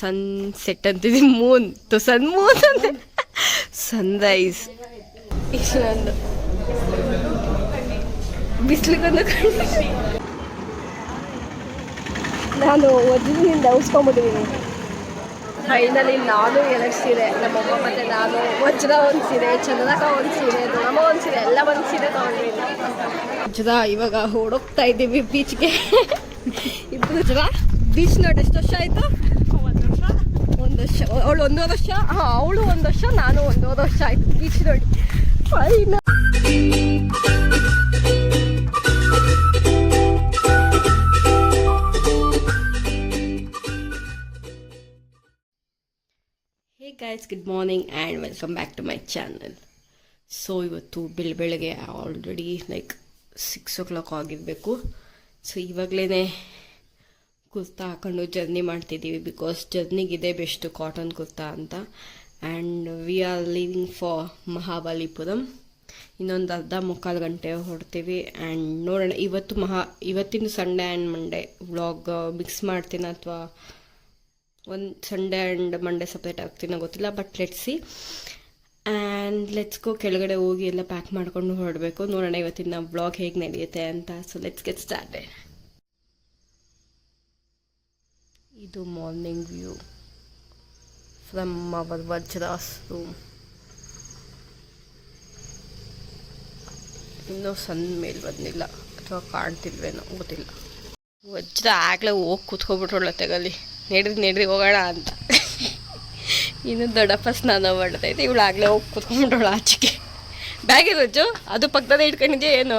Sunset ಅಂತಿದೆ, moon sun moon ಅಂತ Sunrise. ಇಷ್ಟೊಂದು ಬಿಸಿಲಿಗೊಂದು ನಾನು ಒಜ್ಜಿನಿಂದ ಉಸ್ಕೊಂಡ್ಬಿಟ್ಟಿದ್ದೀನಿ. ಫೈನಲಿ ನಾನು 2 ಸೀರೆ, ನಮ್ಮಮ್ಮ ಮತ್ತು ನಾನು ವಜ್ರ ಒಂದು ಸೀರೆ, ಚಂದ್ರಕ ಒಂದು ಸೀರೆ, ದೊಡ್ಡಮ್ಮ ಒಂದು ಸೀರೆ, ಎಲ್ಲ ಒಂದು ಸೀರೆ ತೊಗೊಂಡಿದ್ದೀನಿ. ವಜ್ರ ಇವಾಗ ಓಡೋಗ್ತಾ ಇದ್ದೀವಿ ಬೀಚ್ಗೆ. ಇಬ್ಬರು ವಜ್ರ ಬೀಚ್ ನೋಡಿ ಎಷ್ಟು ವರ್ಷ ಆಯಿತು? 1 ವರ್ಷ. ಅವಳು 1.5 ವರ್ಷ, ಹಾಂ ಅವಳು 1 ವರ್ಷ, ನಾನು 1.5 ವರ್ಷ ಆಯಿತು ಬೀಚ್ ನೋಡಿ. Final hey guys, good morning and welcome back to my channel. So ಇವತ್ತು ಬೆಳಗ್ಗೆ ಆಲ್ರೆಡಿ 6 o'clock ಆಗಿರಬೇಕು. ಸೊ ಇವಾಗಲೇ ಕುರ್ತಾ ಹಾಕೊಂಡು ಜರ್ನಿ ಮಾಡ್ತಿದ್ದೀವಿ, ಬಿಕಾಸ್ ಜರ್ನಿಗಿದೆ ಬೆಸ್ಟು ಕಾಟನ್ ಕುರ್ತಾ ಅಂತ. And we are living for Mahabalipuram. ಇನ್ನೊಂದು 1/2-3 ಗಂಟೆ ಹೊರಡ್ತೀವಿ. ಆ್ಯಂಡ್ ನೋಡೋಣ, ಇವತ್ತಿನ Sunday and Monday vlog mix ಮಾಡ್ತೀನಿ ಅಥವಾ ಒಂದು ಸಂಡೇ ಆ್ಯಂಡ್ ಮಂಡೇ ಸಪ್ರೇಟ್ ಆಗ್ತೀನೋ ಗೊತ್ತಿಲ್ಲ, but let's see. And let's go. ಕೆಳಗಡೆ ಹೋಗಿ ಎಲ್ಲ ಪ್ಯಾಕ್ ಮಾಡ್ಕೊಂಡು ಹೊರಡಬೇಕು. ನೋಡೋಣ ಇವತ್ತಿನ ವ್ಲಾಗ್ ಹೇಗೆ ನಡೆಯುತ್ತೆ ಅಂತ. So let's get started. ಇದು morning view from our Vajra's room. ಇನ್ನೂ ಸಣ್ಣ ಮೇಲೆ ಬಂದಿಲ್ಲ ಅಥವಾ ಕಾಣ್ತಿಲ್ವೇನೋ ಗೊತ್ತಿಲ್ಲ. ವಜ್ರ ಆಗಲೇ ಹೋಗಿ ಕೂತ್ಕೊಬಿಟ್ರೊಳ್ಳೆ ತೆಗಲಿ, ನಡ್ರಿ ಹೋಗೋಣ ಅಂತ. ಇನ್ನು ದೊಡ್ಡಪ್ಪ ಸ್ನಾನ ಮಾಡ್ತೈತೆ, ಇವಳು ಆಗಲೇ ಹೋಗಿ ಕೂತ್ಕೊಂಡ್ಬಿಟ್ಟವಳು ಆಚೆಗೆ. ಬ್ಯಾಗ್ ಇರೋಜು ಅದು ಪಕ್ಕದಲ್ಲೇ ಇಟ್ಕೊಂಡಿದ್ಯಾ ಏನು?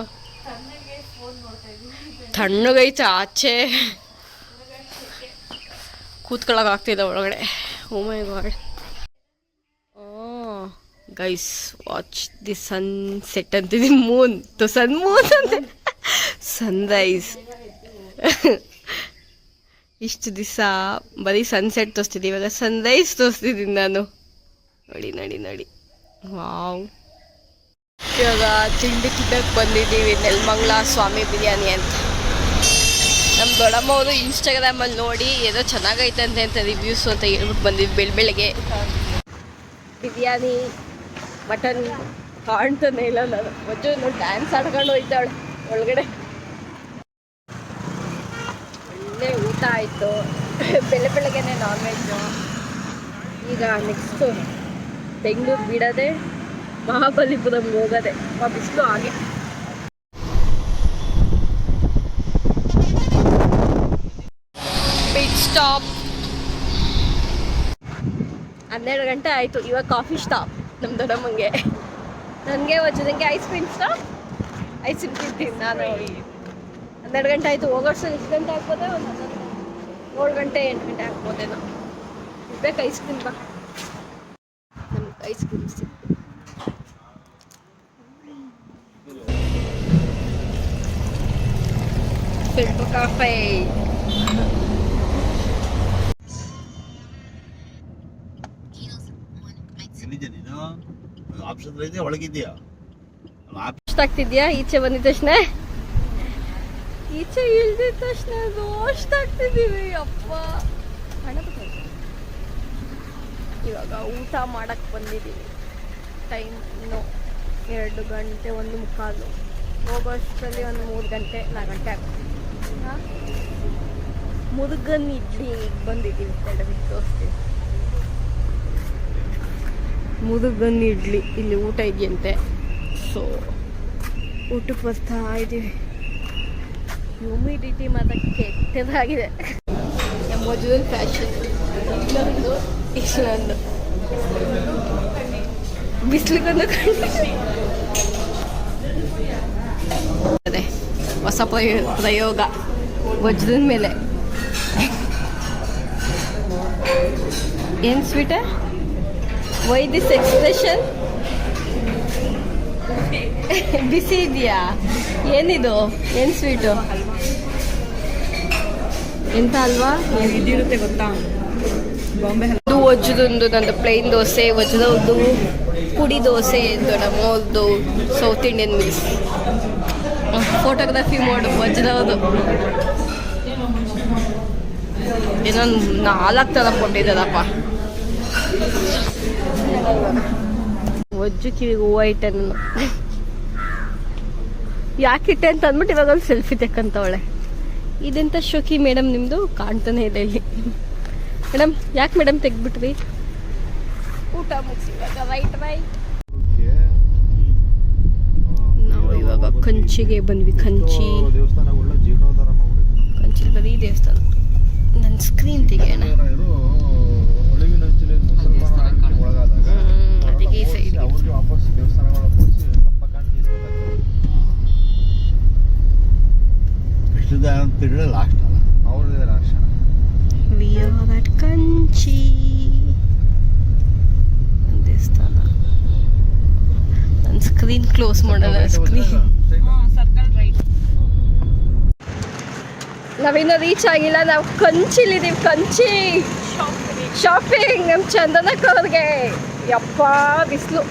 ತಣ್ಣಗೈತೆ ಆಚೆ, ಕೂತ್ಕೊಳ್ಳೋಕ್ಕಾಗ್ತಿದ್ದ ಒಳಗಡೆ. Oh my god. Guys watch the sunset ಅಂತಿದೆ, ಮೂನ್ ಸನ್ ಮೂನ್ ಅಂತ ಸನ್ರೈಸ್. ಇಷ್ಟು ದಿವಸ ಬರೀ ಸನ್ಸೆಟ್ ತೋರಿಸ್ತಿದ್ದೆ, ಇವಾಗ ಸನ್ರೈಸ್ ತೋರಿಸ್ತಿದ್ದೀನಿ ನಾನು. ನೋಡಿ ವಾವ್. ಇವಾಗ ತಿಂಡಿ ತಿನ್ನಕ್ಕೆ ಬಂದಿದ್ದೀವಿ, ನೆಲಮಂಗಲ ಸ್ವಾಮಿ ಬಿರಿಯಾನಿ ಅಂತ. ನಮ್ಮ ದೊಡ್ಡಮ್ಮ ಅವರು ಇನ್ಸ್ಟಾಗ್ರಾಮಲ್ಲಿ ನೋಡಿ ಏನೋ ಚೆನ್ನಾಗೈತಂತೆ ಅಂತ ರಿವ್ಯೂಸು ಅಂತ ಹೇಳ್ಬಿಟ್ಟು ಬಂದಿದ್ದು ಬೆಳಗ್ಗೆ. ಬಿರಿಯಾನಿ ಮಟನ್ ಕಾಣ್ತಾನೆ ಇಲ್ಲ ನಾನು. ಮಜ್ಜು ಡ್ಯಾನ್ಸ್ ಆಡ್ಕೊಂಡು ಹೋಯ್ತಾಳೆ ಒಳಗಡೆ. ಒಳ್ಳೆ ಊಟ ಆಯಿತು, ಬೆಳಗ್ಗೆನೆ ನಾನ್ ವೆಜ್ಜು. ಈಗ ನೆಕ್ಸ್ಟು ಬೆಂಗಳೂರು ಬಿಡೋದೆ, ಮಹಾಬಲಿಪುರಂಗೆ ಹೋಗೋದೆ. ಬಿಸಿಲು ಹಾಗೆ. ಪಿಟ್ ಸ್ಟಾಪ್ 12 ಗಂಟೆ ಆಯಿತು. ಇವಾಗ ಕಾಫಿ ಸ್ಟಾಪ್ ನಮ್ಮ ದೊಡ್ಡಮ್ಮಂಗೆ. ನನಗೆ ವಜ್ರನಿಗೆ ice cream stop. Ice cream ತಿಂತೀನಿ ನಾನು. 12 ಗಂಟೆ ಆಯಿತು. ಹೋಗೋಷ್ಟು ಎಷ್ಟು ಗಂಟೆ ಆಗ್ಬೋದೆ? ಒಂದು 7 ಗಂಟೆ 8 ಗಂಟೆ ಆಗ್ಬೋದೇನೋ. ಇರ್ಬೇಕು ಐಸ್ ಕ್ರೀಮ್. ಬಾ ನಮ್ಗೆ ಐಸ್ ಕ್ರೀಮ್ ಸಿಕ್ತು. Filter coffee. ಆಗ್ತಿದ್ಯಾ? ಈಚೆ ಬಂದಿದ ತಕ್ಷಣ, ಈಚೆ ಇಳ್ದಿದ ತಕ್ಷಣ ರೋಸ್ಟ್ ಆಗ್ತಿದ್ದೀವಿ. ಅಪ್ಪ ಇವಾಗ ಊಟ ಮಾಡಕ್ಕೆ ಬಂದಿದ್ದೀವಿ. ಟೈಮ್ ಇನ್ನು 2 ಗಂಟೆ 1:15. ಹೋಗೋಷ್ಟರಲ್ಲಿ ಒಂದು 3 ಗಂಟೆ 4 ಗಂಟೆ ಆಗ್ತದೆ. ಮುರುಗನ್ ಇಡ್ಲಿ ಬಂದಿದ್ದೀವಿ. ತಡವಿಟ್ಟು ತೋರಿಸ್ತೀವಿ. ಮುರುಗನ್ ಇಡ್ಲಿ ಇಲ್ಲಿ ಊಟ ಇದೆಯಂತೆ. ಸೊ ಊಟಕ್ಕೆ ಬರ್ತಾ ಇದ್ದೀವಿ. ಹ್ಯೂಮಿಡಿಟಿ ಮಾತ್ರ ಕೆಟ್ಟದಾಗಿದೆ. ಮೊದಲು ಫ್ಯಾಷನ್ ಇಷ್ಟೊಂದು ಬಿಸಿಲಿಗೊಂದು ಅದೇ ಹೊಸ ಪ್ರಯೋಗ ವಜ್ರದ ಮೇಲೆ. ಏನು ಸ್ವೀಟ? Why this expression? ಬಿಸಿ ಇದೆಯಾ? ಏನಿದು? ಏನು ಸ್ವೀಟು? ಎಂತ ಅಲ್ವಾ? ಇದಿರುತ್ತೆ ಗೊತ್ತಾ? ಬಾಂಬೆ. ಇದು ವಜ್ರದೊಂದು ನಂದು ಪ್ಲೇನ್ ದೋಸೆ, ವಜ್ರದ್ದು ಪುಡಿ ದೋಸೆ, ದೊಡ್ಡಮ್ಮದು ಸೌತ್ ಇಂಡಿಯನ್ ಮೀಲ್ಸ್. ಫೋಟೋಗ್ರಫಿ ಮಾಡು ವಜ್ರದ್ದು. ಏನೋ 4 ಥರ ಕೊಟ್ಟಿದ್ದಾರಪ್ಪ. ಒಜ್ಜು ಕಿವಿಗೆ ಹೂವು ಇಟ್ಟೆ ನಾನು. ಯಾಕಿಟ್ಟೆ ಅಂತ ಅಂದ್ಬಿಟ್ಟು ಇವಾಗ ಒಂದು ಸೆಲ್ಫಿ ತೆಕ್ಕಂತವಳೆ. ಇದೆಂತ ಶೋಕಿ ಮೇಡಮ್ ನಿಮ್ಮದು? ಕಾಣ್ತಾನೆ ಇಲ್ಲ ಇಲ್ಲಿ. ಮೇಡಮ್ ಯಾಕೆ ಮೇಡಮ್ ತೆಗ್ಬಿಟ್ರಿ? ಊಟ ಮುಗಿಸಿವಾಗ ರೈಟ್. ನಾವು ಇವಾಗ ಕಂಚಿಗೆ ಬಂದ್ವಿ. ಕಂಚಿ ಬರೀ ದೇವಸ್ಥಾನ. ನನ್ನ ಸ್ಕ್ರೀನ್ ತೆಗೆಯೋಣ. ಅದಕ್ಕೆ ಈ side we are at Kanchi ದೇವಸ್ಥಾನ. ನನ್ನ ಸ್ಕ್ರೀನ್ ಕ್ಲೋಸ್ ಮಾಡೋಣ. ಸ್ಕ್ರೀನ್ ನಾವಿನ್ನೂ ರೀಚ್ ಆಗಿಲ್ಲ. ನಾವು ಕಂಚಿಲಿದ್ದೀವಿ. ಕಂಚಿ ಶಾಪಿಂಗ್ ನಮ್ಮ ಚಂದನಕ್ಕವ್ರಿಗೆ. ಯಪ್ಪ ಬಿಸಿಲು.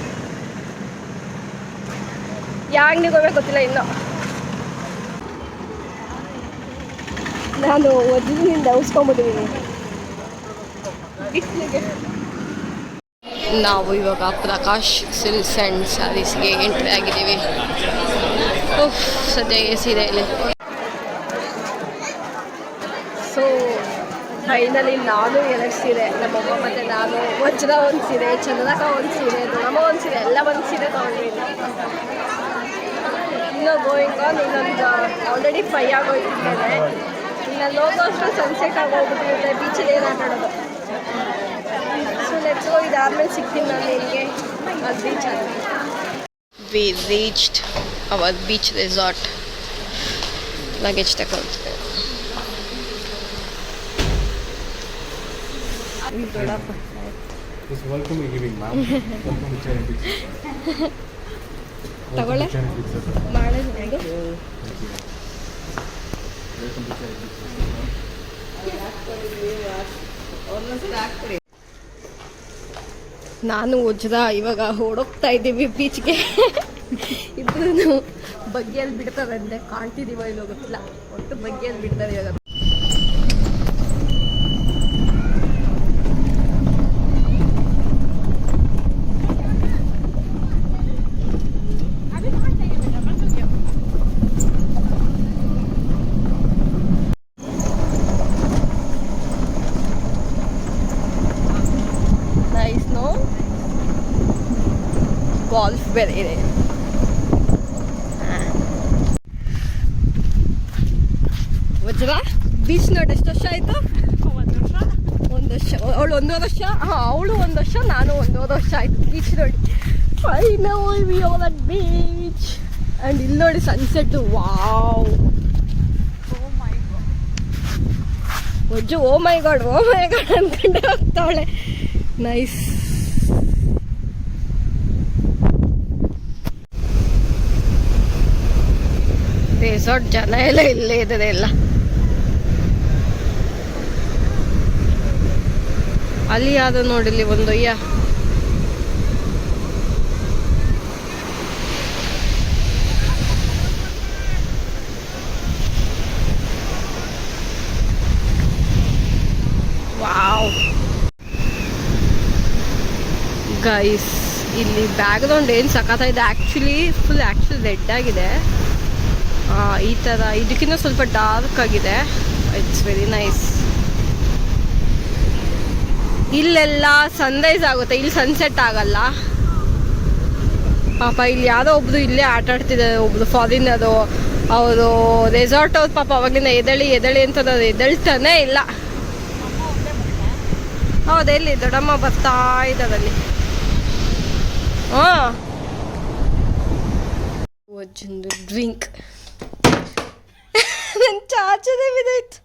ಯಾವ ಅಂಗಡಿಗೆ ಹೋಗ್ಬೇಕು ಗೊತ್ತಿಲ್ಲ ಇನ್ನು. ನಾನು ಒಜ್ಜಿನಿಂದ ಉಸ್ಕೊಂಡ್ಬಿಟ್ಟಿದ್ದೀನಿ ಬಿಸಿಲಿಗೆ. ನಾವು ಇವಾಗ ಪ್ರಕಾಶ್ ಸಿಲ್ಕ್ಸ್ ಆ್ಯಂಡ್ ಸ್ಯಾರೀಸ್ಗೆ ಎಂಟ್ರಿ ಆಗಿದ್ದೀವಿ. ಸದ್ಯ ಸೀರೆ ಇಲ್ಲಿ. ಸೊ ಫೈನಲಿ ನಾನು 2 ಸೀರೆ, ನಮ್ಮಮ್ಮ ಮತ್ತು ನಾನು, ವಜ್ರ 1 ಸೀರೆ, ಚಂದನಕ 1 ಸೀರೆ, ದೊಡ್ಡಮ್ಮ 1 ಸೀರೆ, ಎಲ್ಲ 1 ಸೀರೆ ತೊಗೊಂಡಿದ್ದೀನಿ. ಇನ್ನೂ ಗೋಯಿಂಗ್ ಆನ್. ಇನ್ನೊಂದು ಆಲ್ರೆಡಿ 5 ಆಗೋಯ್ತಿದ್ದೇನೆ. ಇನ್ನು ಲೋಗೋ ಅಷ್ಟು ಸನ್ಸೆಟ್ ಆಗೋಗ್ಬಿಟ್ಟಿರುತ್ತೆ. ಬೀಚಲ್ಲಿ ಏನು ಆಟ ಆಡೋದು. So let's go. ಇದಾದ್ಮೇಲೆ ಸಿಗ್ತೀನಿ ನಾನು ನಿಮಗೆ ಅದು ಬೀಚ್ ಆಗಿ. We reached our beach resort. Luggage ತಗೊಳ್ತೇವೆ. ತಗೊಳ್ಳೆ ಮಾಡಿದ್ರೆ ನಾನು ವಜ್ರ ಇವಾಗ ಓಡೋಗ್ತಾ ಇದ್ದೀವಿ ಬೀಚ್ಗೆ. ಇಬ್ಬರು ಬಗ್ಗೆಯಲ್ಲಿ ಬಿಡ್ತಾರಂತೆ. ಕಾಣ್ತಿದ್ದೀವ ಇಲ್ಲೋ ಗೊತ್ತಿಲ್ಲ. ಒಟ್ಟು ಬಗ್ಗೆಯಲ್ಲಿ ಬಿಡ್ತಾರೆ ಇವಾಗ. ಗಾಲ್ಫ್ ಬೇರೆ ಇದೆ. ವಜ್ರ ಬೀಚ್ ನೋಡಿ ಎಷ್ಟು ವರ್ಷ ಆಯಿತು? 1 ವರ್ಷ. ಅವಳು 1 ವರ್ಷ. ಅವಳು 1 ವರ್ಷ, ನಾನು 1 ವರ್ಷ ಆಯಿತು ಬೀಚ್ ನೋಡಿ. Final we are at beach. And ಇಲ್ಲಿ ನೋಡಿ sunset. Wow. ವಜ್ಜು O my god ಅಂದ್ಕೊಂಡೆ ಹೋಗ್ತಾವಳೆ. ನೈಸ್. ರೆಸಾರ್ಟ್ ಜನ ಎಲ್ಲ ಇಲ್ಲೇ ಇದ್ದಾರೆ. ಎಲ್ಲ ಅಲ್ಲಿ ಯಾವ್ದು ನೋಡಿಲ್ಲಿ ಒಂದು ವಾವ್. ಗೈಸ್ ಇಲ್ಲಿ ಬ್ಯಾಕ್ಗ್ರೌಂಡ್ ಏನು ಸಖತ್ತಾಗಿದೆ. ಆ್ಯಕ್ಚುಲಿ ರೆಡ್ ಆಗಿದೆ. ಈ ಥರ ಇದಕ್ಕಿಂತ ಸ್ವಲ್ಪ ಡಾರ್ಕ್ ಆಗಿದೆ. It's very nice. ಇಲ್ಲೆಲ್ಲ ಸನ್ರೈಸ್ ಆಗುತ್ತೆ, ಇಲ್ಲಿ ಸನ್ಸೆಟ್ ಆಗಲ್ಲ. ಪಾಪ ಇಲ್ಲಿ ಯಾವುದೋ ಒಬ್ರು ಇಲ್ಲೇ ಆಟ ಆಡ್ತಿದ್ದಾರೆ. ಒಬ್ರು ಫಾರಿನರು. ಅವರು ರೆಸಾರ್ಟ್ ಅವ್ರು ಪಾಪ ಅವಾಗಿಂದ ಎದಳಿ ಅಂತ ಎದಳ್ತಾನೆ ಇಲ್ಲ. ಹೌದು, ಎಲ್ಲಿ ದೊಡ್ಡಮ್ಮ ಬರ್ತಾ ಇದ್ದಾರಲ್ಲಿ. ಒಜ್ಜೊಂದು ಡ್ರಿಂಕ್. ನನ್ನ ಚಾಚದೇ ಬಿದ್ದಾಯ್ತು.